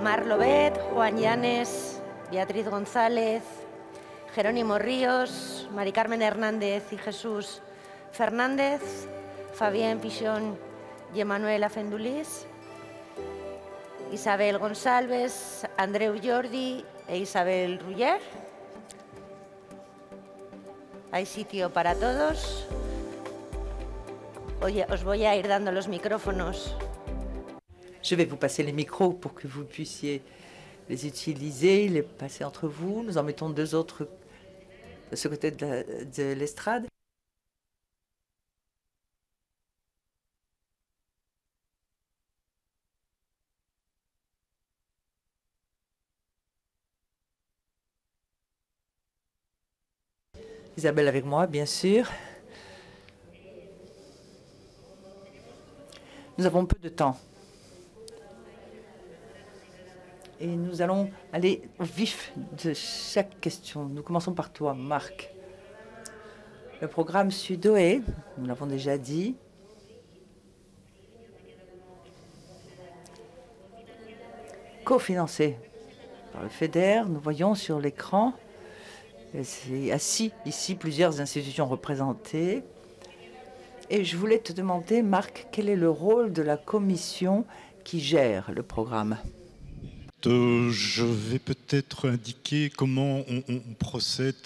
Mar Lobet, Juan Llanes, Beatriz González, Jerónimo Ríos, Mari Carmen Hernández y Jesús Fernández, Fabián Pichón y Emanuel Afendulís, Isabel González, Andreu Jordi e Isabel Ruller. Hay sitio para todos. Oye, os voy a ir dando los micrófonos. Je vais vous passer les micros pour que vous puissiez les utiliser, les passer entre vous. Nous en mettons deux autres de ce côté de l'estrade. Isabelle avec moi, bien sûr. Nous avons peu de temps. Et nous allons aller au vif de chaque question. Nous commençons par toi, Marc. Le programme Sudoé, nous l'avons déjà dit, cofinancé par le FEDER. Nous voyons sur l'écran, c'est assis ici plusieurs institutions représentées. Et je voulais te demander, Marc, quel est le rôle de la commission qui gère le programme ? Je vais peut-être indiquer comment on procède,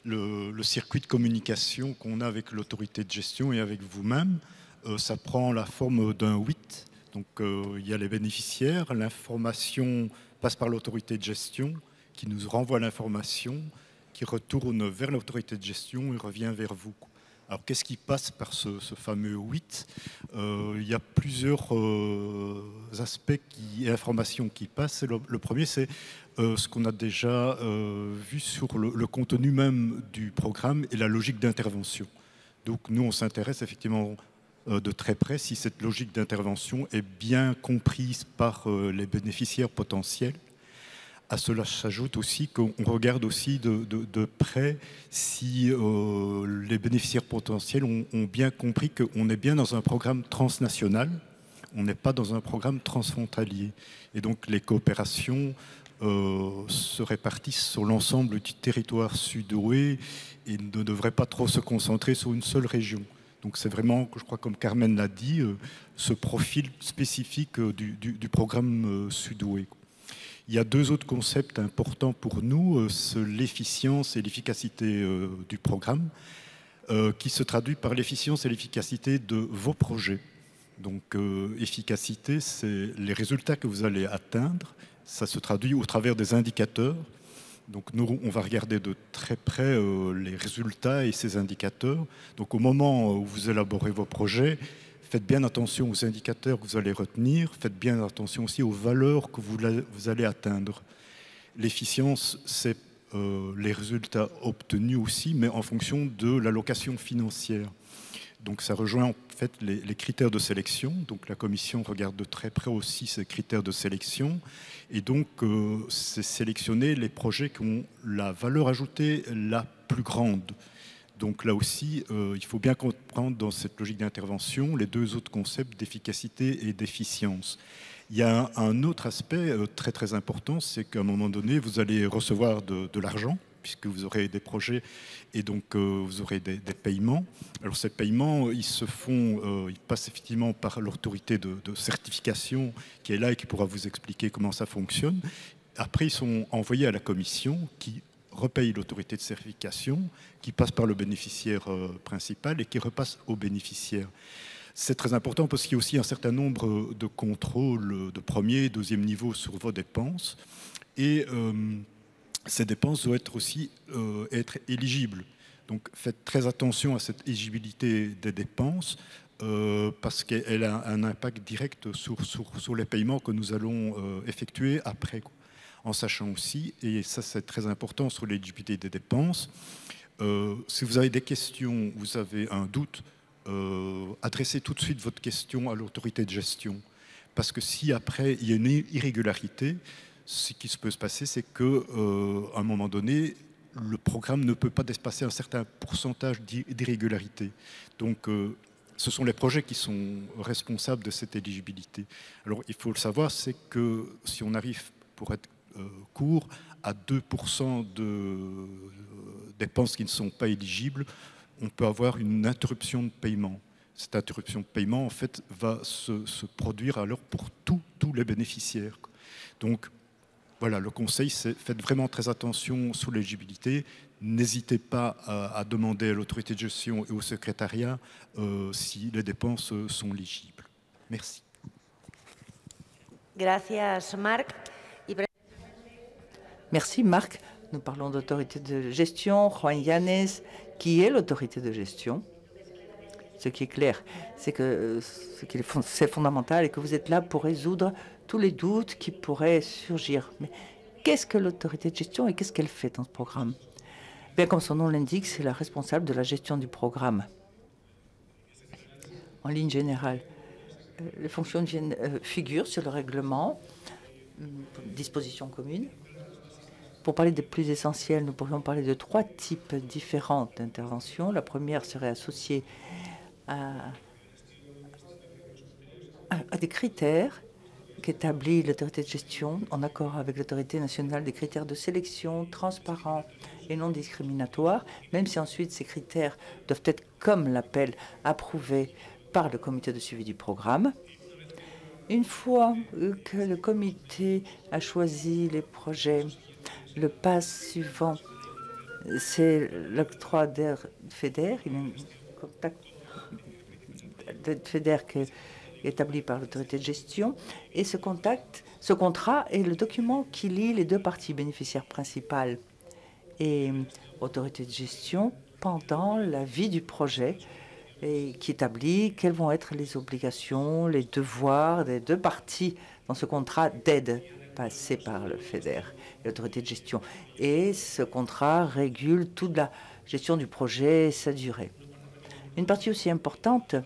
le circuit de communication qu'on a avec l'autorité de gestion et avec vous-même. Ça prend la forme d'un 8. Donc il y a les bénéficiaires, l'information passe par l'autorité de gestion qui nous renvoie l'information, qui retourne vers l'autorité de gestion et revient vers vous. Alors, qu'est-ce qui passe par ce fameux 8 ? Il y a plusieurs aspects et informations qui passent. Le premier, c'est ce qu'on a déjà vu sur le contenu même du programme et la logique d'intervention. Donc, nous, on s'intéresse effectivement de très près si cette logique d'intervention est bien comprise par les bénéficiaires potentiels. À cela s'ajoute aussi qu'on regarde aussi de près si les bénéficiaires potentiels ont bien compris qu'on est bien dans un programme transnational, on n'est pas dans un programme transfrontalier. Et donc les coopérations se répartissent sur l'ensemble du territoire sud-ouest et ne devraient pas trop se concentrer sur une seule région. Donc c'est vraiment, je crois comme Carmen l'a dit, ce profil spécifique du programme sud-ouest. Il y a deux autres concepts importants pour nous, l'efficience et l'efficacité du programme, qui se traduit par l'efficience et l'efficacité de vos projets. Donc efficacité, c'est les résultats que vous allez atteindre, ça se traduit au travers des indicateurs. Donc nous, on va regarder de très près les résultats et ces indicateurs. Donc au moment où vous élaborez vos projets, faites bien attention aux indicateurs que vous allez retenir, faites bien attention aussi aux valeurs que vous allez atteindre. L'efficience, c'est les résultats obtenus aussi, mais en fonction de l'allocation financière. Donc ça rejoint en fait les critères de sélection. Donc la commission regarde de très près aussi ces critères de sélection. Et donc c'est sélectionner les projets qui ont la valeur ajoutée la plus grande. Donc là aussi, il faut bien comprendre dans cette logique d'intervention les deux autres concepts d'efficacité et d'efficience. Il y a un autre aspect très très important, c'est qu'à un moment donné, vous allez recevoir de l'argent, puisque vous aurez des projets et donc vous aurez des paiements. Alors ces paiements, ils passent effectivement par l'autorité de certification qui est là et qui pourra vous expliquer comment ça fonctionne. Après, ils sont envoyés à la commission qui repaye l'autorité de certification, qui passe par le bénéficiaire principal et qui repasse au bénéficiaire. C'est très important parce qu'il y a aussi un certain nombre de contrôles de premier et deuxième niveau sur vos dépenses. Et ces dépenses doivent aussi être éligibles. Donc faites très attention à cette éligibilité des dépenses parce qu'elle a un impact direct sur les paiements que nous allons effectuer après. En sachant aussi, et ça c'est très important sur l'éligibilité des dépenses, si vous avez des questions, vous avez un doute, adressez tout de suite votre question à l'autorité de gestion. Parce que si après il y a une irrégularité, ce qui peut se passer, c'est qu'à un moment donné, le programme ne peut pas dépasser un certain pourcentage d'irrégularité. Donc ce sont les projets qui sont responsables de cette éligibilité. Alors, il faut le savoir, c'est que si on arrive, pour être court, à 2% de dépenses qui ne sont pas éligibles, on peut avoir une interruption de paiement. Cette interruption de paiement, en fait, va se produire alors pour tous les bénéficiaires. Donc, voilà, le conseil, c'est faites vraiment très attention sur l'éligibilité. N'hésitez pas à demander à l'autorité de gestion et au secrétariat si les dépenses sont éligibles. Merci. Gracias, Marc. Merci Marc. Nous parlons d'autorité de gestion. Juan Yanes, qui est l'autorité de gestion. Ce qui est clair, c'est que c'est fondamental et que vous êtes là pour résoudre tous les doutes qui pourraient surgir. Mais qu'est-ce que l'autorité de gestion et qu'est-ce qu'elle fait dans ce programme? Bien, comme son nom l'indique, c'est la responsable de la gestion du programme. En ligne générale, les fonctions figurent sur le règlement, dispositions communes. Pour parler des plus essentiels, nous pourrions parler de 3 types différents d'interventions. La première serait associée à des critères qu'établit l'autorité de gestion en accord avec l'autorité nationale, des critères de sélection transparents et non discriminatoires, même si ensuite ces critères doivent être, comme l'appel, approuvés par le comité de suivi du programme. Une fois que le comité a choisi les projets, le pas suivant, c'est l'octroi d'air FEDER. Il y a un contact de FEDER établi par l'autorité de gestion. Et ce contrat est le document qui lie les 2 parties bénéficiaires principales et autorité de gestion pendant la vie du projet et qui établit quelles vont être les obligations, les devoirs des 2 parties dans ce contrat d'aide passé par le FEDER et l'autorité de gestion. Et ce contrat régule toute la gestion du projet et sa durée. Une partie aussi importante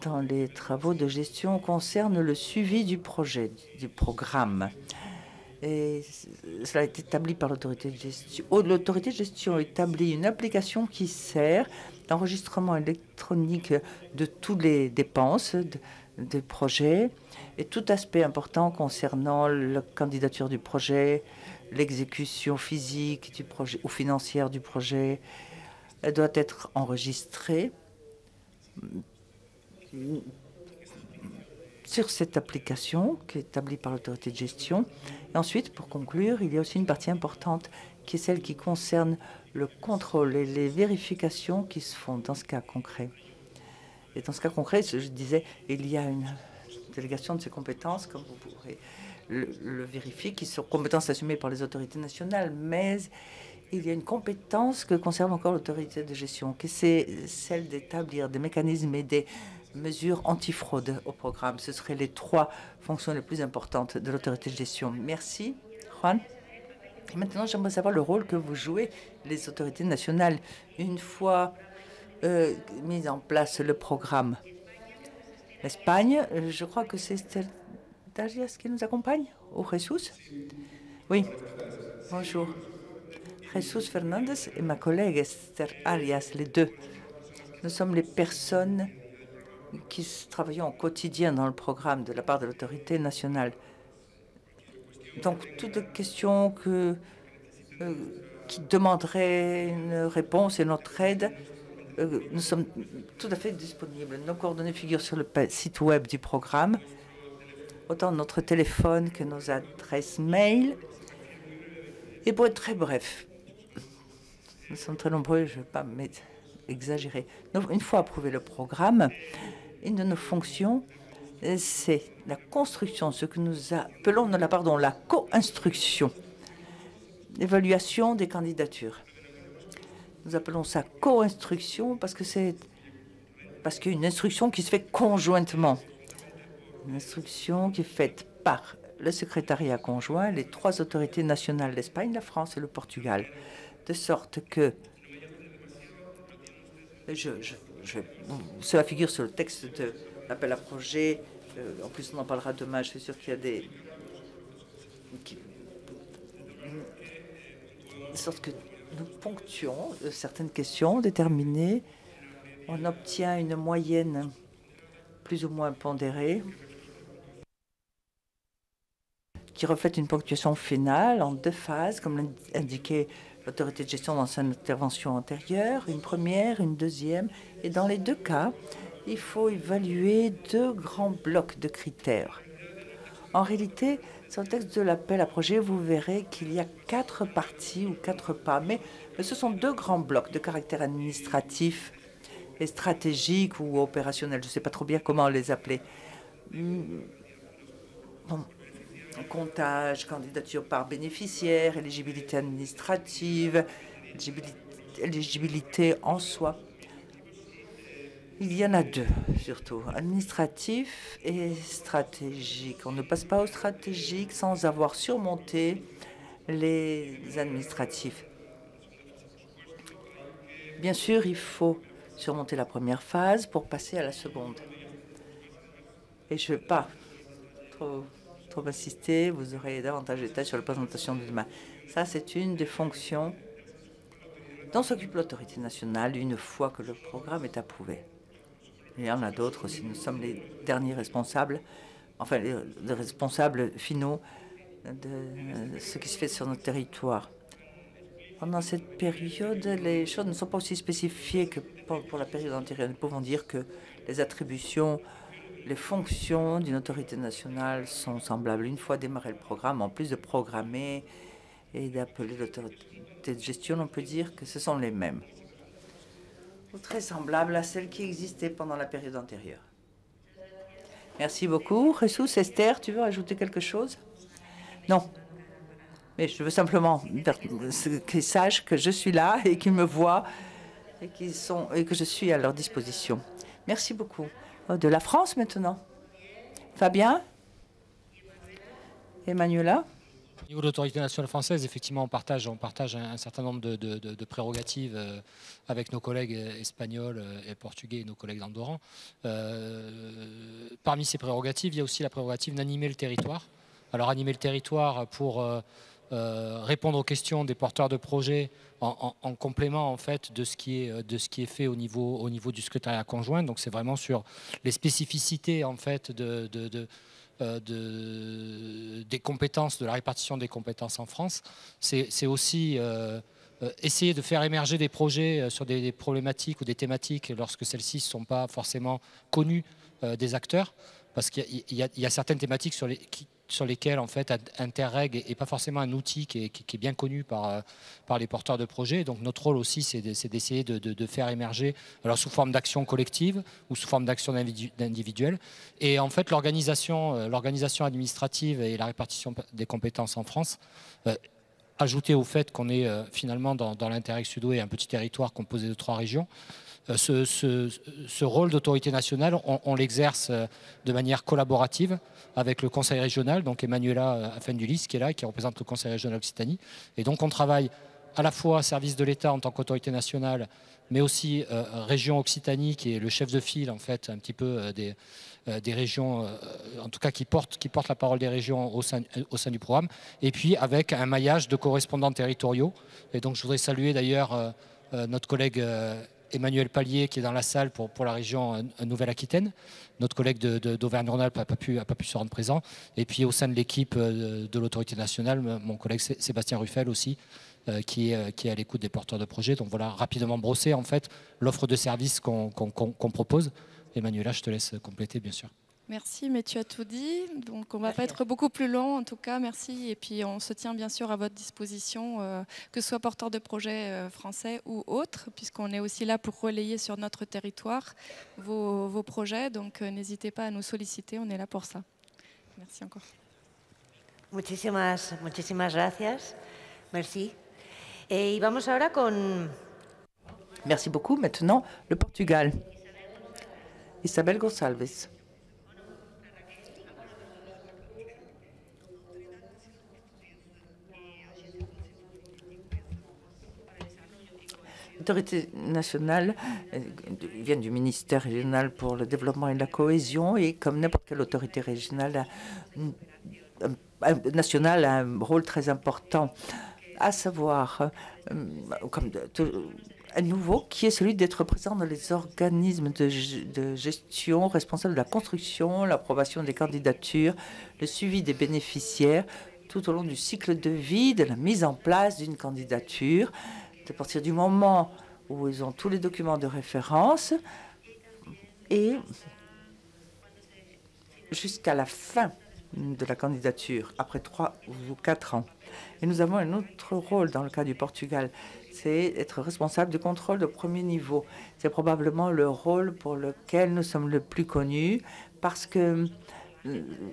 dans les travaux de gestion concerne le suivi du projet, du programme. Et cela est établi par l'autorité de gestion. L'autorité de gestion établit une application qui sert d'enregistrement électronique de toutes les dépenses des projets et tout aspect important concernant la candidature du projet, l'exécution physique du projet ou financière du projet. Elle doit être enregistrée sur cette application qui est établie par l'autorité de gestion. Et ensuite, pour conclure, il y a aussi une partie importante qui est celle qui concerne le contrôle et les vérifications qui se font dans ce cas concret. Et dans ce cas concret, je disais, il y a une délégation de ces compétences, comme vous pourrez le vérifier, qui sont compétences assumées par les autorités nationales, mais il y a une compétence que conserve encore l'autorité de gestion, qui c'est celle d'établir des mécanismes et des mesures antifraude au programme. Ce seraient les 3 fonctions les plus importantes de l'autorité de gestion. Merci, Juan. Et maintenant, j'aimerais savoir le rôle que vous jouez, les autorités nationales, une fois mis en place le programme. L'Espagne, je crois que c'est Esther Darias qui nous accompagne, ou Jesus? Oui, bonjour. Jesus Fernandez et ma collègue Esther Arias, les 2. Nous sommes les personnes qui travaillent au quotidien dans le programme de la part de l'autorité nationale. Donc, toutes les questions qui demanderaient une réponse et notre aide, nous sommes tout à fait disponibles. Nos coordonnées figurent sur le site web du programme, autant notre téléphone que nos adresses mail. Et pour être très bref, nous sommes très nombreux, je ne vais pas exagérer. Une fois approuvé le programme, une de nos fonctions, c'est la construction, ce que nous appelons la co-instruction, l'évaluation des candidatures. Nous appelons ça co-instruction parce qu'il y a une instruction qui se fait conjointement. Une instruction qui est faite par le secrétariat conjoint, les 3 autorités nationales, l'Espagne, la France et le Portugal, de sorte que cela figure sur le texte de l'appel à projet. En plus, on en parlera demain. Je suis sûr qu'il y a de sorte que nous ponctuons certaines questions déterminées. on obtient une moyenne plus ou moins pondérée qui reflète une ponctuation finale en 2 phases, comme l'a indiqué l'autorité de gestion dans son intervention antérieure, une première, une deuxième. Et dans les 2 cas, il faut évaluer 2 grands blocs de critères. En réalité, sur le texte de l'appel à projet, vous verrez qu'il y a 4 parties ou 4 pas, mais ce sont 2 grands blocs de caractère administratif et stratégique ou opérationnel. Je ne sais pas trop bien comment les appeler. Bon. Comptage, candidature par bénéficiaire, éligibilité administrative, éligibilité en soi. Il y en a 2, surtout, administratif et stratégique. On ne passe pas au stratégique sans avoir surmonté les administratifs. Bien sûr, il faut surmonter la première phase pour passer à la seconde. Et je ne vais pas trop insister, vous aurez davantage de détails sur la présentation de demain. Ça, c'est une des fonctions dont s'occupe l'autorité nationale une fois que le programme est approuvé. Il y en a d'autres aussi. Nous sommes les derniers responsables, enfin les responsables finaux de ce qui se fait sur notre territoire. Pendant cette période, les choses ne sont pas aussi spécifiées que pour la période antérieure. Nous pouvons dire que les attributions, les fonctions d'une autorité nationale sont semblables. Une fois démarré le programme, en plus de programmer et d'appeler l'autorité de gestion, on peut dire que ce sont les mêmes, ou très semblables à celles qui existaient pendant la période antérieure. Merci beaucoup. Jesus, Esther, tu veux ajouter quelque chose? Non. Mais je veux simplement qu'ils sachent que je suis là et qu'ils me voient et que je suis à leur disposition. Merci beaucoup. De la France maintenant. Fabien? Emmanuela? Au niveau de l'autorité nationale française, effectivement, on partage un certain nombre de prérogatives avec nos collègues espagnols et portugais et nos collègues d'Andorran. Parmi ces prérogatives, il y a aussi la prérogative d'animer le territoire. Alors, animer le territoire pour répondre aux questions des porteurs de projets en complément en fait de ce qui est fait au niveau du secrétariat conjoint. Donc c'est vraiment sur les spécificités en fait des compétences, de la répartition des compétences en France. C'est aussi essayer de faire émerger des projets sur des problématiques ou des thématiques lorsque celles-ci ne sont pas forcément connues des acteurs, parce qu'il y a certaines thématiques sur lesquelles en fait Interreg n'est pas forcément un outil qui est bien connu par les porteurs de projets. Donc notre rôle aussi, c'est d'essayer de faire émerger, alors sous forme d'action collective ou sous forme d'action individuelle. Et en fait, l'organisation administrative et la répartition des compétences en France, ajouté au fait qu'on est finalement dans l'Interreg Sud-Ouest, un petit territoire composé de 3 régions, ce rôle d'autorité nationale, on l'exerce de manière collaborative avec le conseil régional, donc Emmanuela Afendulis qui est là, qui représente le conseil régional Occitanie. Et donc on travaille à la fois service de l'État en tant qu'autorité nationale, mais aussi région Occitanie, qui est le chef de file en fait un petit peu des régions, en tout cas qui porte la parole des régions au sein du programme, et puis avec un maillage de correspondants territoriaux. Et donc je voudrais saluer d'ailleurs notre collègue Emmanuel Pallier qui est dans la salle pour la région Nouvelle-Aquitaine. Notre collègue d'Auvergne-Rhône-Alpes n'a pas pu se rendre présent. Et puis au sein de l'équipe de l'autorité nationale, mon collègue Sébastien Ruffel aussi, qui est à l'écoute des porteurs de projets. Donc voilà, rapidement brosser en fait l'offre de services qu'on propose. Emmanuela, je te laisse compléter bien sûr. Merci, mais tu as tout dit. Donc, on ne va pas être beaucoup plus long. En tout cas, merci. Et puis, on se tient bien sûr à votre disposition, que ce soit porteur de projets français ou autres, puisqu'on est aussi là pour relayer sur notre territoire vos projets. Donc, n'hésitez pas à nous solliciter. On est là pour ça. Merci encore. Muchísimas gracias. Merci. Y vamos ahora con... Merci beaucoup. Maintenant, le Portugal. Isabel Gonçalves. L'autorité nationale vient du ministère régional pour le développement et la cohésion et comme n'importe quelle autorité régionale nationale a un rôle très important, à savoir un nouveau qui est celui d'être présent dans les organismes de gestion responsables de la construction, l'approbation des candidatures, le suivi des bénéficiaires tout au long du cycle de vie de la mise en place d'une candidature, à partir du moment où ils ont tous les documents de référence et jusqu'à la fin de la candidature, après 3 ou 4 ans. Et nous avons un autre rôle dans le cas du Portugal, c'est être responsable du contrôle de premier niveau. C'est probablement le rôle pour lequel nous sommes le plus connus, parce que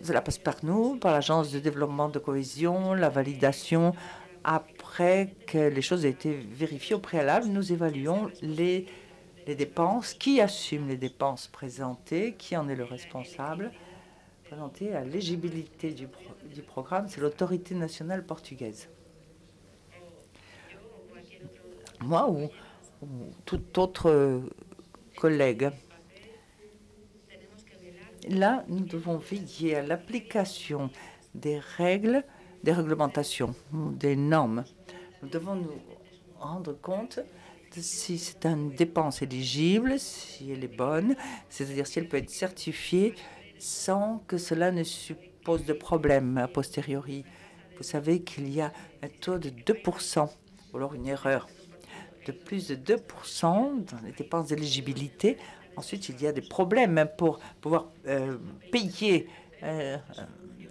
cela passe par nous, par l'Agence de développement de cohésion, la validation. Après que les choses aient été vérifiées au préalable, nous évaluons les dépenses, qui assume les dépenses présentées, qui en est le responsable. Présentée à l'éligibilité du programme, c'est l'autorité nationale portugaise. Moi ou tout autre collègue. Là, nous devons veiller à l'application des règles, des réglementations, des normes. Nous devons nous rendre compte de si c'est une dépense éligible, si elle est bonne, c'est-à-dire si elle peut être certifiée sans que cela ne suppose de problème a posteriori. Vous savez qu'il y a un taux de 2%, ou alors une erreur de plus de 2% dans les dépenses d'éligibilité. Ensuite, il y a des problèmes pour pouvoir payer,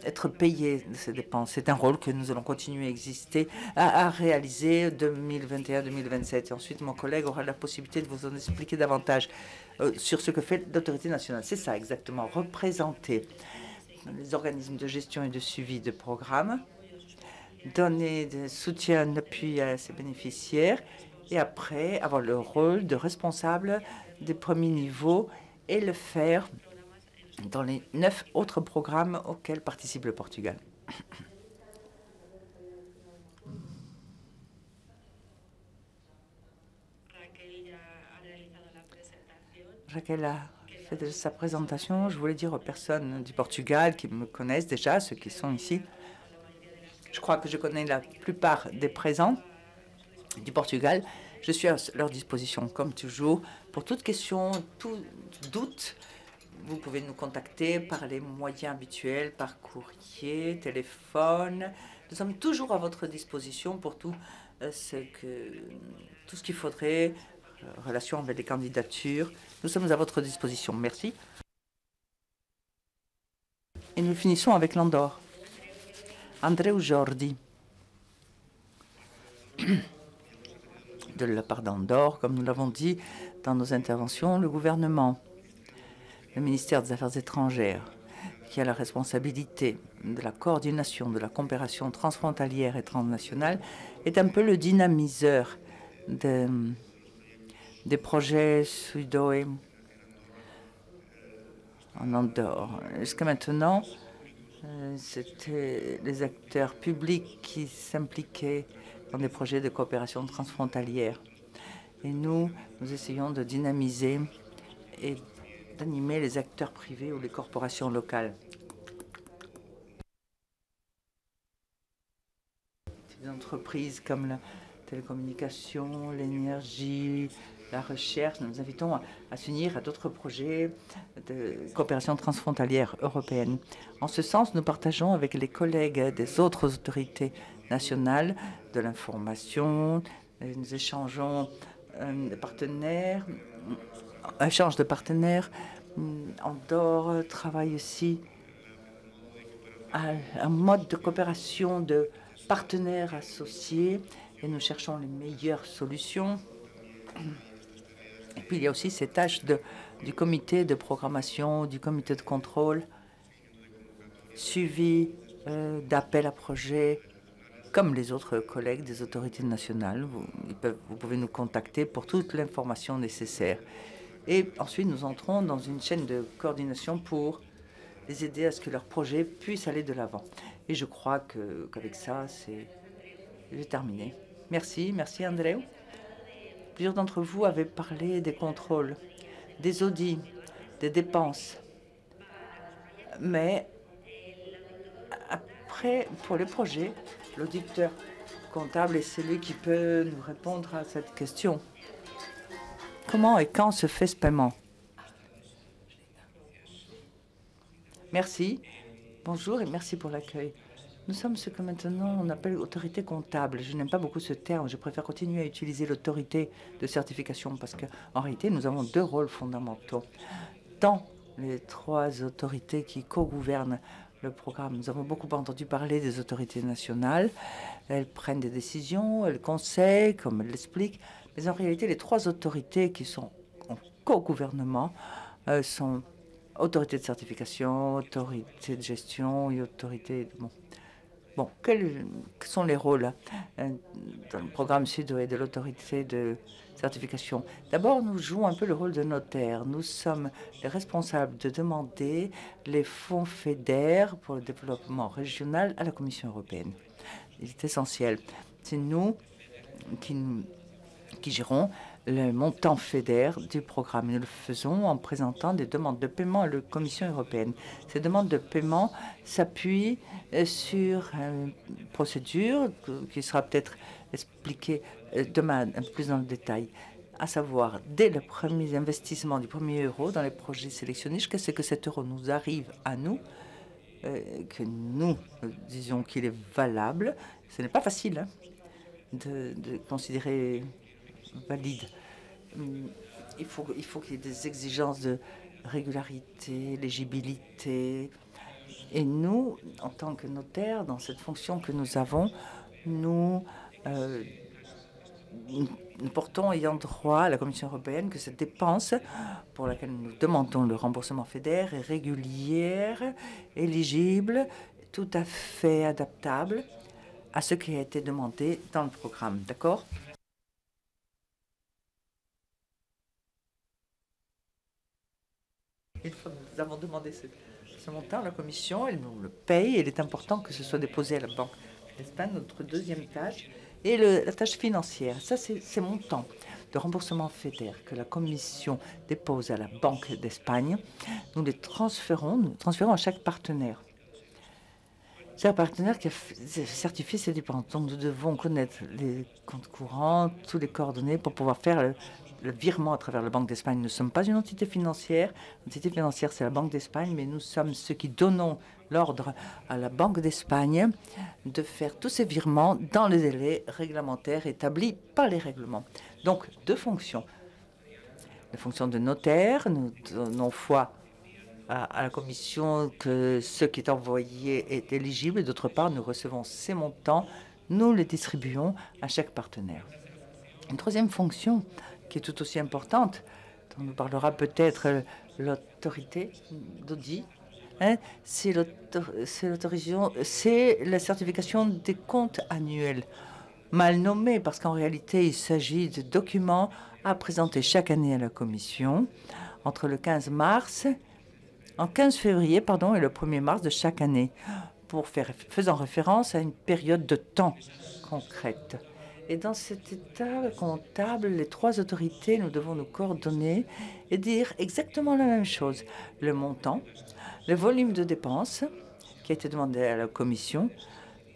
être payé de ces dépenses. C'est un rôle que nous allons continuer à réaliser 2021-2027. Et ensuite, mon collègue aura la possibilité de vous en expliquer davantage sur ce que fait l'autorité nationale. C'est ça exactement, représenter les organismes de gestion et de suivi de programmes, donner des soutiens, d'appui à ses bénéficiaires et après avoir le rôle de responsable des premiers niveaux et le faire dans les 9 autres programmes auxquels participe le Portugal. Raquel a fait sa présentation. Je voulais dire aux personnes du Portugal qui me connaissent déjà, ceux qui sont ici, je crois que je connais la plupart des présents du Portugal. Je suis à leur disposition, comme toujours, pour toute question, tout doute. Vous pouvez nous contacter par les moyens habituels, par courrier, téléphone. Nous sommes toujours à votre disposition pour tout ce qu'il faudrait, relation avec les candidatures. Nous sommes à votre disposition. Merci. Et nous finissons avec l'Andorre. Andreu Jordi. De la part d'Andorre, comme nous l'avons dit dans nos interventions, le gouvernement, le ministère des Affaires étrangères, qui a la responsabilité de la coordination de la coopération transfrontalière et transnationale, est un peu le dynamiseur des projets Suidoe en Andorre. Jusqu'à maintenant, c'était les acteurs publics qui s'impliquaient dans des projets de coopération transfrontalière. Et nous essayons de dynamiser et d'animer les acteurs privés ou les corporations locales. Des entreprises comme la télécommunication, l'énergie, la recherche, nous invitons à s'unir à d'autres projets de coopération transfrontalière européenne. En ce sens, nous partageons avec les collègues des autres autorités nationales de l'information, nous échangeons échange de partenaires. Andorre travaille aussi à un mode de coopération de partenaires associés et nous cherchons les meilleures solutions. Et puis il y a aussi ces tâches du comité de programmation, du comité de contrôle, suivi d'appels à projets, comme les autres collègues des autorités nationales. Vous pouvez nous contacter pour toute l'information nécessaire. Et ensuite, nous entrons dans une chaîne de coordination pour les aider à ce que leur projet puisse aller de l'avant. Et je crois qu'avec ça, j'ai terminé. Merci, merci Andreu. Plusieurs d'entre vous avaient parlé des contrôles, des audits, des dépenses. Mais après, pour les projets, l'auditeur comptable est celui qui peut nous répondre à cette question. Comment et quand se fait ce paiement? Merci. Bonjour et merci pour l'accueil. Nous sommes ce que maintenant on appelle autorité comptable. Je n'aime pas beaucoup ce terme. Je préfère continuer à utiliser l'autorité de certification parce qu'en réalité, nous avons deux rôles fondamentaux. Dans les trois autorités qui co-gouvernent le programme, nous avons beaucoup entendu parler des autorités nationales. Elles prennent des décisions, elles conseillent, comme elles l'expliquent. Mais en réalité, les trois autorités qui sont en co-gouvernement sont autorité de certification, autorité de gestion et autorité... Bon, quels sont les rôles dans le programme Sud et de l'autorité de certification? D'abord, nous jouons un peu le rôle de notaire. Nous sommes les responsables de demander les fonds FEDER pour le développement régional à la Commission européenne. Il est essentiel. C'est nous qui gérons le montant FEDER du programme. Nous le faisons en présentant des demandes de paiement à la Commission européenne. Ces demandes de paiement s'appuient sur une procédure qui sera peut-être expliquée demain un peu plus dans le détail, à savoir, dès le premier investissement du premier euro dans les projets sélectionnés, jusqu'à ce que cet euro nous arrive à nous, que nous disions qu'il est valable. Ce n'est pas facile de considérer valide. Il faut qu'il y ait des exigences de régularité, légibilité. Et nous, en tant que notaires, dans cette fonction que nous avons, nous portons ayant droit à la Commission européenne que cette dépense pour laquelle nous demandons le remboursement FEDER est régulière, éligible, tout à fait adaptable à ce qui a été demandé dans le programme. D'accord ? Une fois que nous avons demandé ce montant, la Commission, elle nous le paye. Il est important que ce soit déposé à la Banque d'Espagne. Notre deuxième tâche est la tâche financière. Ça, c'est ces montants de remboursement FEDER que la Commission dépose à la Banque d'Espagne. Nous les transférons à chaque partenaire. Chaque partenaire qui a certifié ses dépenses. Donc, nous devons connaître les comptes courants, tous les coordonnées pour pouvoir faire le virement à travers la Banque d'Espagne. Nous ne sommes pas une entité financière. L'entité financière, c'est la Banque d'Espagne, mais nous sommes ceux qui donnons l'ordre à la Banque d'Espagne de faire tous ces virements dans les délais réglementaires établis par les règlements. Donc, deux fonctions. La fonction de notaire, nous donnons foi à la Commission que ce qui est envoyé est éligible. Et d'autre part, nous recevons ces montants, nous les distribuons à chaque partenaire. Une troisième fonction qui est tout aussi importante, dont nous parlera peut-être l'autorité d'audit, c'est la certification des comptes annuels. Mal nommé, parce qu'en réalité, il s'agit de documents à présenter chaque année à la Commission entre le 15 février et le 1er mars de chaque année, faisant référence à une période de temps concrète. Et dans cet état comptable, les trois autorités, nous devons nous coordonner et dire exactement la même chose. Le montant, le volume de dépenses qui a été demandé à la Commission,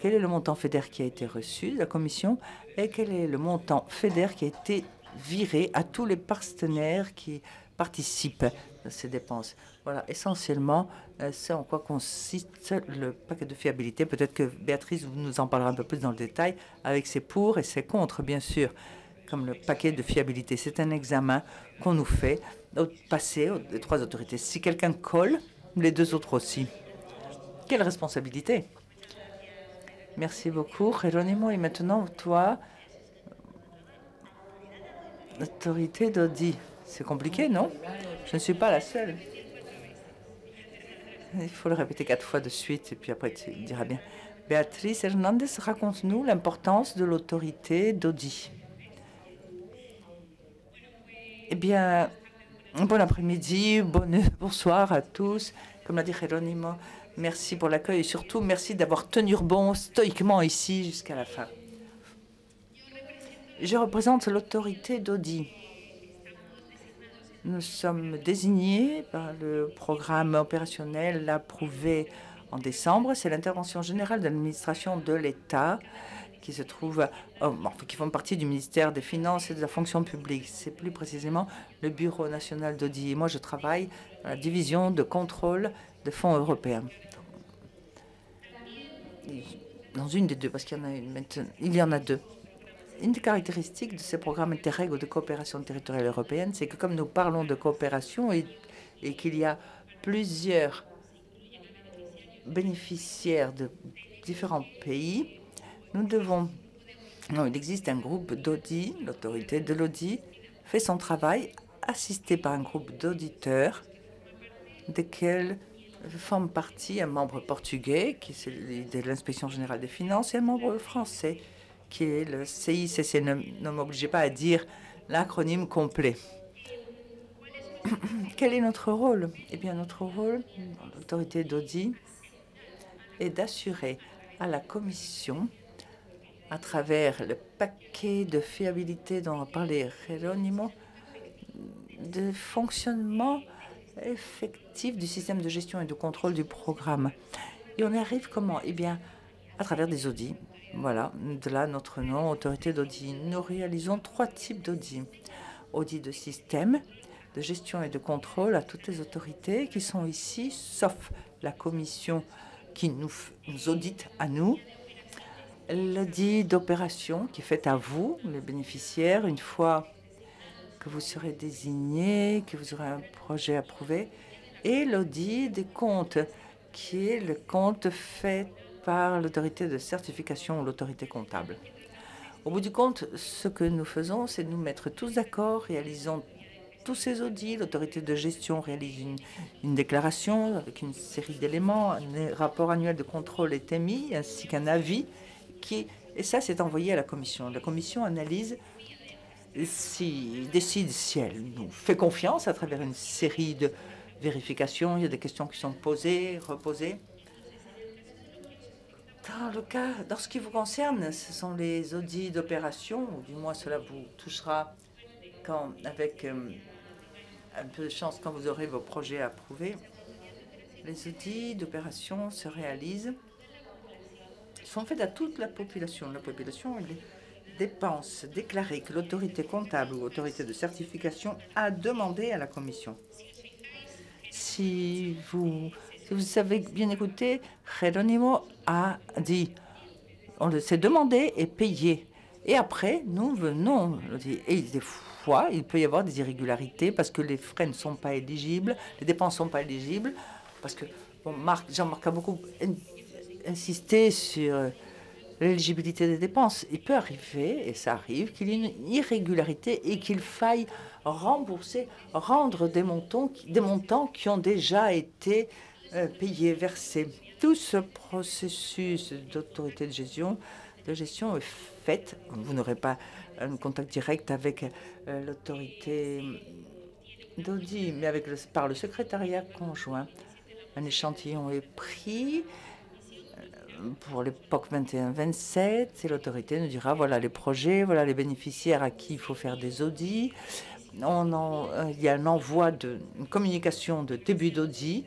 quel est le montant FEDER qui a été reçu de la Commission et quel est le montant FEDER qui a été viré à tous les partenaires qui participent à ces dépenses. Voilà, essentiellement, c'est en quoi consiste le paquet de fiabilité. Peut-être que Béatrice nous en parlera un peu plus dans le détail, avec ses pour et ses contre, bien sûr, comme le paquet de fiabilité. C'est un examen qu'on nous fait au passé, les trois autorités. Si quelqu'un colle, les deux autres aussi. Quelle responsabilité! Merci beaucoup, Geronimo. Et maintenant, toi, l'autorité d'audit. C'est compliqué, non? Je ne suis pas la seule. Il faut le répéter 4 fois de suite et puis après tu diras bien. Béatrice Hernandez, raconte-nous l'importance de l'autorité d'audit. Eh bien, bon après-midi, bonsoir à tous. Comme l'a dit Geronimo, merci pour l'accueil et surtout merci d'avoir tenu bon stoïquement ici jusqu'à la fin. Je représente l'autorité d'audit. Nous sommes désignés par le programme opérationnel approuvé en décembre. C'est l'intervention générale de l'administration de l'État qui se trouvent, qui font partie du ministère des Finances et de la fonction publique. C'est plus précisément le Bureau national d'audit. Et moi, je travaille dans la division de contrôle des fonds européens. Dans une des deux, parce qu'il y en a une maintenant. Il y en a deux. Une des caractéristiques de ces programmes Interreg ou de coopération territoriale européenne, c'est que comme nous parlons de coopération et qu'il y a plusieurs bénéficiaires de différents pays, nous devons... Non, il existe un groupe d'audit, l'autorité de l'audit fait son travail, assisté par un groupe d'auditeurs, desquels forment partie un membre portugais, qui est celui de l'Inspection générale des finances, et un membre français, qui est le CICC. Ne m'obligez pas à dire l'acronyme complet. Quel est notre rôle? Eh bien, notre rôle, l'autorité d'audit, est d'assurer à la Commission, à travers le paquet de fiabilité dont a parlé Jerónimo, de fonctionnement effectif du système de gestion et de contrôle du programme. Et on y arrive comment? Eh bien, à travers des audits. Voilà, de là notre nom, autorité d'audit. Nous réalisons 3 types d'audits. Audit de système, de gestion et de contrôle à toutes les autorités qui sont ici, sauf la Commission qui nous audite à nous. L'audit d'opération qui est fait à vous, les bénéficiaires, une fois que vous serez désigné, que vous aurez un projet approuvé. Et l'audit des comptes, qui est le compte fait par l'autorité de certification ou l'autorité comptable. Au bout du compte, ce que nous faisons, c'est nous mettre tous d'accord, réalisons tous ces audits. L'autorité de gestion réalise une déclaration avec une série d'éléments. Un rapport annuel de contrôle est émis, ainsi qu'un avis. Et ça, c'est envoyé à la Commission. La Commission analyse, décide si elle nous fait confiance à travers une série de vérifications. Il y a des questions qui sont posées, reposées. Dans ce qui vous concerne, ce sont les audits d'opération, ou du moins cela vous touchera avec un peu de chance quand vous aurez vos projets approuvés. Les audits d'opération se réalisent, sont faits à toute la population. La population, les dépenses déclarées que l'autorité comptable ou l'autorité de certification a demandé à la Commission. Si vous avez bien écouté, Jerónimo a dit, on s'est demandé et payé. Et après, nous venons. Et des fois, il peut y avoir des irrégularités parce que les frais ne sont pas éligibles, les dépenses ne sont pas éligibles, parce que Jean-Marc a beaucoup insisté sur l'éligibilité des dépenses. Il peut arriver, et ça arrive, qu'il y ait une irrégularité et qu'il faille rembourser, rendre des montants qui ont déjà été payés, versés. Tout ce processus d'autorité de gestion est fait. Vous n'aurez pas un contact direct avec l'autorité d'audit, mais par le secrétariat conjoint. Un échantillon est pris pour l'époque 21-27, et l'autorité nous dira, voilà les projets, voilà les bénéficiaires à qui il faut faire des audits. Il y a un envoi une communication de début d'audit,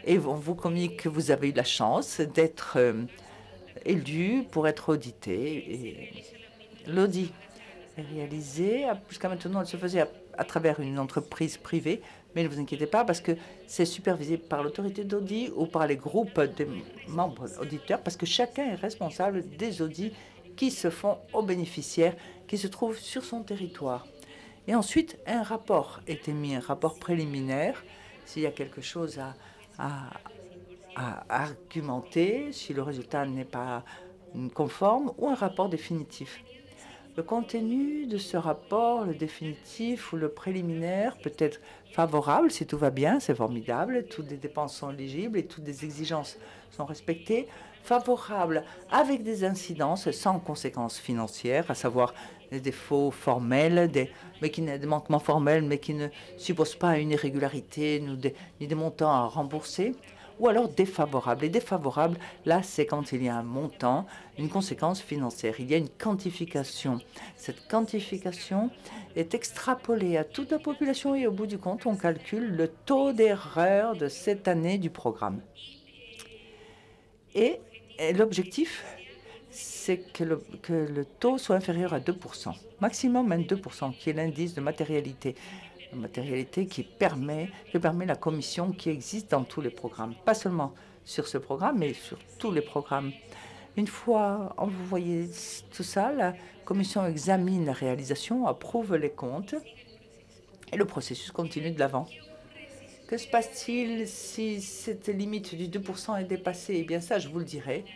et on vous communique que vous avez eu la chance d'être élu pour être audité. Et l'audit est réalisé. Jusqu'à maintenant, elle se faisait à travers une entreprise privée, mais ne vous inquiétez pas parce que c'est supervisé par l'autorité d'audit ou par les groupes des membres auditeurs, parce que chacun est responsable des audits qui se font aux bénéficiaires qui se trouvent sur son territoire. Et ensuite, un rapport est émis, un rapport préliminaire, s'il y a quelque chose à argumenter, si le résultat n'est pas conforme, ou un rapport définitif. Le contenu de ce rapport, le définitif ou le préliminaire, peut être favorable si tout va bien, c'est formidable, toutes les dépenses sont éligibles et toutes les exigences sont respectées. Favorable avec des incidences sans conséquences financières, à savoir des défauts formels, des manquements formels, mais qui ne supposent pas une irrégularité ni des montants à rembourser. Ou alors défavorable. Et défavorable, là, c'est quand il y a un montant, une conséquence financière. Il y a une quantification. Cette quantification est extrapolée à toute la population et au bout du compte, on calcule le taux d'erreur de cette année du programme. Et l'objectif, c'est que le taux soit inférieur à 2%, maximum même 2%, qui est l'indice de matérialité. La matérialité qui permet la commission qui existe dans tous les programmes, pas seulement sur ce programme, mais sur tous les programmes. Une fois vous voyez tout ça, la commission examine la réalisation, approuve les comptes et le processus continue de l'avant. Que se passe-t-il si cette limite du 2% est dépassée? Eh bien ça, je vous le dirai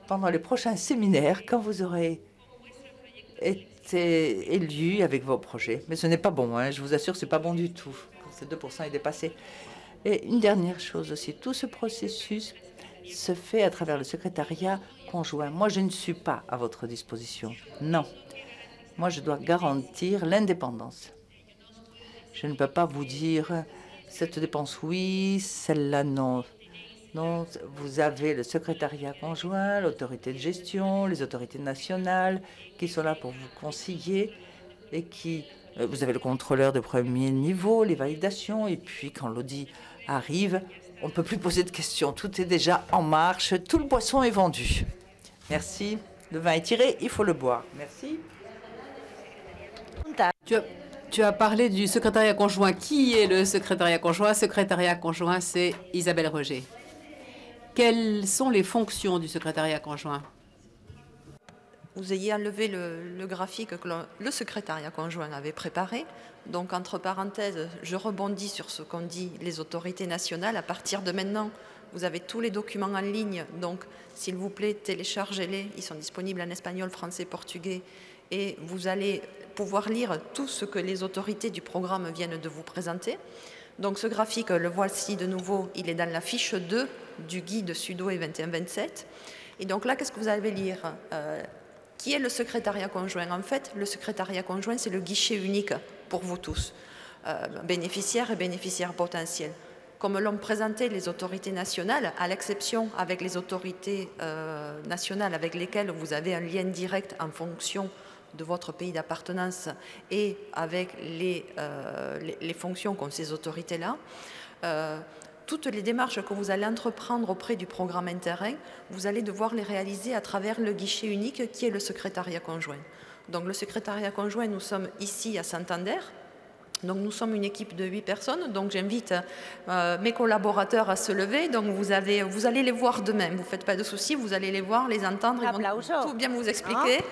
pendant les prochains séminaires, quand vous aurez été élu avec vos projets. Mais ce n'est pas bon, hein, je vous assure, ce n'est pas bon du tout, quand ce 2% est dépassé. Et une dernière chose aussi, tout ce processus se fait à travers le secrétariat conjoint. Moi, je ne suis pas à votre disposition. Non. Moi, je dois garantir l'indépendance. Je ne peux pas vous dire cette dépense oui, celle-là non. Non, vous avez le secrétariat conjoint, l'autorité de gestion, les autorités nationales qui sont là pour vous conseiller et qui... Vous avez le contrôleur de premier niveau, les validations, et puis quand l'audit arrive, on ne peut plus poser de questions. Tout est déjà en marche, tout le boisson est vendu. Merci. Le vin est tiré, il faut le boire. Merci. Tu as parlé du secrétariat conjoint. Qui est le secrétariat conjoint? Le secrétariat conjoint, c'est Isabelle Roger. Quelles sont les fonctions du secrétariat conjoint? Vous ayez enlevé le graphique que le secrétariat conjoint avait préparé. Donc, entre parenthèses, je rebondis sur ce qu'ont dit les autorités nationales. À partir de maintenant, vous avez tous les documents en ligne. Donc, s'il vous plaît, téléchargez-les. Ils sont disponibles en espagnol, français, portugais. Et vous allez pouvoir lire tout ce que les autorités du programme viennent de vous présenter. Donc, ce graphique, le voici de nouveau. Il est dans la fiche 2 du guide Sudoué 21-27. Et donc là, qu'est-ce que vous allez lire? Qui est le secrétariat conjoint? En fait, le secrétariat conjoint, c'est le guichet unique pour vous tous, bénéficiaires et bénéficiaires potentiels. Comme l'ont présenté les autorités nationales, à l'exception avec les autorités nationales avec lesquelles vous avez un lien direct en fonction de votre pays d'appartenance et avec les fonctions qu'ont ces autorités-là, toutes les démarches que vous allez entreprendre auprès du programme Interreg, vous allez devoir les réaliser à travers le guichet unique qui est le secrétariat conjoint. Donc le secrétariat conjoint, nous sommes ici à Santander. Donc nous sommes une équipe de 8 personnes. Donc j'invite mes collaborateurs à se lever. Donc vous allez les voir demain. Vous ne faites pas de soucis, vous allez les voir, les entendre. Ils vont tout bien vous expliquer.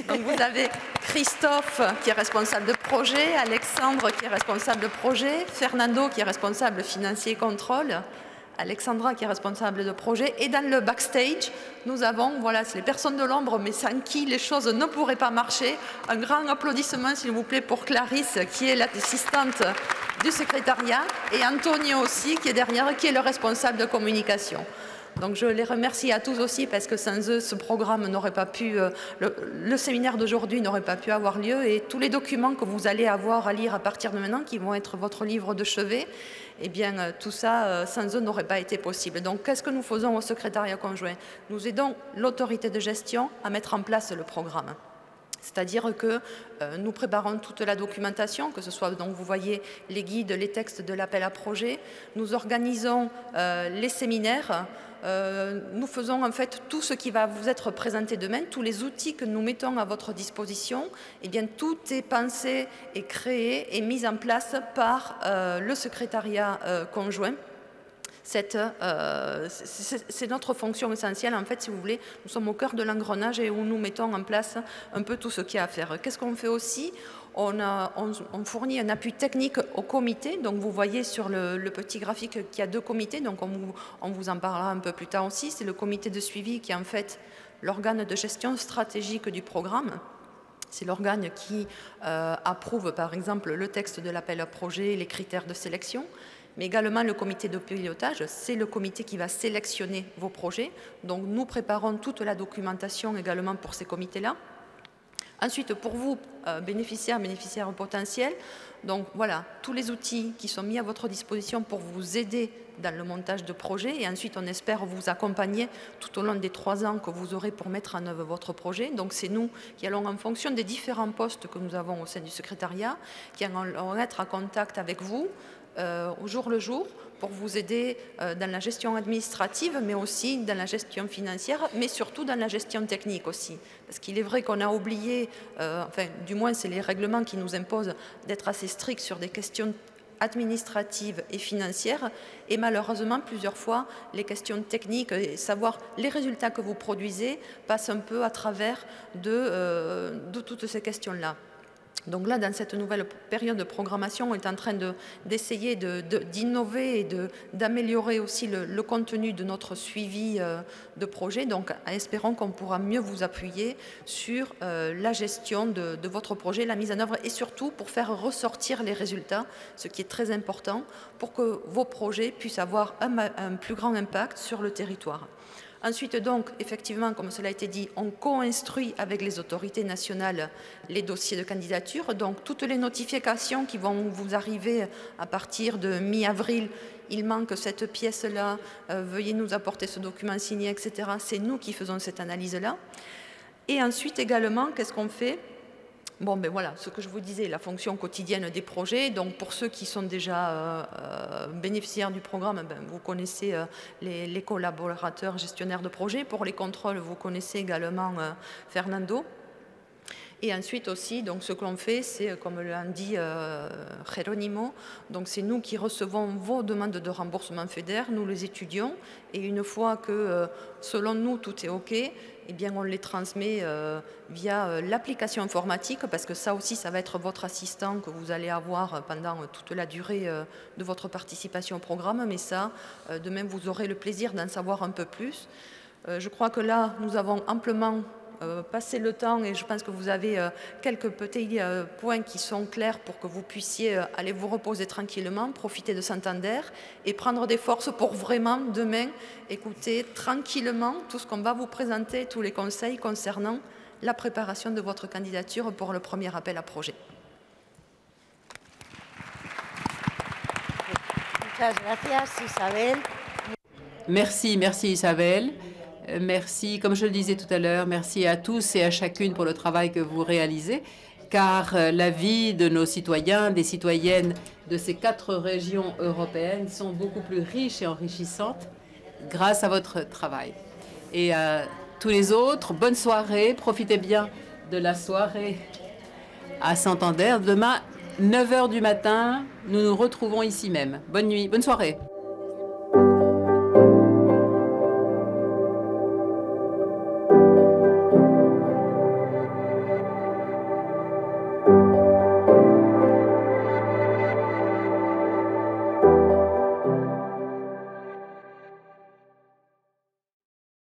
Donc vous avez Christophe qui est responsable de projet, Alexandre qui est responsable de projet, Fernando qui est responsable financier et contrôle, Alexandra qui est responsable de projet. Et dans le backstage, nous avons, voilà, c'est les personnes de l'ombre, mais sans qui les choses ne pourraient pas marcher. Un grand applaudissement, s'il vous plaît, pour Clarisse, qui est l'assistante du secrétariat, et Antonio aussi, qui est derrière, qui est le responsable de communication. Donc je les remercie à tous aussi parce que sans eux, ce programme n'aurait pas pu, le séminaire d'aujourd'hui n'aurait pas pu avoir lieu et tous les documents que vous allez avoir à lire à partir de maintenant, qui vont être votre livre de chevet, eh bien tout ça, sans eux, n'aurait pas été possible. Donc qu'est-ce que nous faisons au secrétariat conjoint? Nous aidons l'autorité de gestion à mettre en place le programme. C'est-à-dire que nous préparons toute la documentation, que ce soit, donc vous voyez, les guides, les textes de l'appel à projet. Nous organisons les séminaires. Nous faisons en fait tout ce qui va vous être présenté demain, tous les outils que nous mettons à votre disposition, eh bien tout est pensé et créé et mis en place par le secrétariat conjoint. C'est notre fonction essentielle, en fait, si vous voulez. Nous sommes au cœur de l'engrenage et où nous mettons en place un peu tout ce qu'il y a à faire. Qu'est-ce qu'on fait aussi? On fournit un appui technique au comité. Donc, vous voyez sur le petit graphique qu'il y a 2 comités. Donc, on vous en parlera un peu plus tard aussi. C'est le comité de suivi qui est en fait l'organe de gestion stratégique du programme. C'est l'organe qui approuve, par exemple, le texte de l'appel à projet, les critères de sélection. Mais également le comité de pilotage, c'est le comité qui va sélectionner vos projets. Donc nous préparons toute la documentation également pour ces comités-là. Ensuite, pour vous, bénéficiaires potentiels, donc voilà, tous les outils qui sont mis à votre disposition pour vous aider dans le montage de projets. Et ensuite, on espère vous accompagner tout au long des 3 ans que vous aurez pour mettre en œuvre votre projet. Donc c'est nous qui allons, en fonction des différents postes que nous avons au sein du secrétariat, qui allons être en contact avec vous, au jour le jour pour vous aider dans la gestion administrative, mais aussi dans la gestion financière, mais surtout dans la gestion technique aussi. Parce qu'il est vrai qu'on a oublié, enfin du moins c'est les règlements qui nous imposent d'être assez stricts sur des questions administratives et financières, et malheureusement plusieurs fois les questions techniques et savoir les résultats que vous produisez passent un peu à travers de toutes ces questions-là. Donc là, dans cette nouvelle période de programmation, on est en train d'essayer d'innover et d'améliorer aussi le contenu de notre suivi de projet. Donc, espérons qu'on pourra mieux vous appuyer sur la gestion de votre projet, la mise en œuvre et surtout pour faire ressortir les résultats, ce qui est très important pour que vos projets puissent avoir un plus grand impact sur le territoire. Ensuite, donc, effectivement, comme cela a été dit, on co-instruit avec les autorités nationales les dossiers de candidature. Donc, toutes les notifications qui vont vous arriver à partir de mi-avril, il manque cette pièce-là, veuillez nous apporter ce document signé, etc. C'est nous qui faisons cette analyse-là. Et ensuite, également, qu'est-ce qu'on fait ? Bon, ben voilà, ce que je vous disais, la fonction quotidienne des projets. Donc, pour ceux qui sont déjà bénéficiaires du programme, ben, vous connaissez les collaborateurs gestionnaires de projets. Pour les contrôles, vous connaissez également Fernando. Et ensuite aussi, donc, ce que l'on fait, c'est, comme l'a dit Jerónimo, donc c'est nous qui recevons vos demandes de remboursement FEDER, nous les étudions, et une fois que, selon nous, tout est OK, eh bien, on les transmet via l'application informatique, parce que ça aussi, ça va être votre assistant que vous allez avoir pendant toute la durée de votre participation au programme, mais ça, de même, vous aurez le plaisir d'en savoir un peu plus. Je crois que là, nous avons amplement passé le temps et je pense que vous avez quelques petits points qui sont clairs pour que vous puissiez aller vous reposer tranquillement, profiter de Santander et prendre des forces pour vraiment demain écouter tranquillement tout ce qu'on va vous présenter, tous les conseils concernant la préparation de votre candidature pour le premier appel à projet. Merci Isabelle. Merci, comme je le disais tout à l'heure, merci à tous et à chacune pour le travail que vous réalisez, car la vie de nos citoyens, des citoyennes de ces 4 régions européennes sont beaucoup plus riches et enrichissantes grâce à votre travail. Et à tous les autres, bonne soirée, profitez bien de la soirée à Santander. Demain, 9 h du matin, nous nous retrouvons ici même. Bonne nuit, bonne soirée.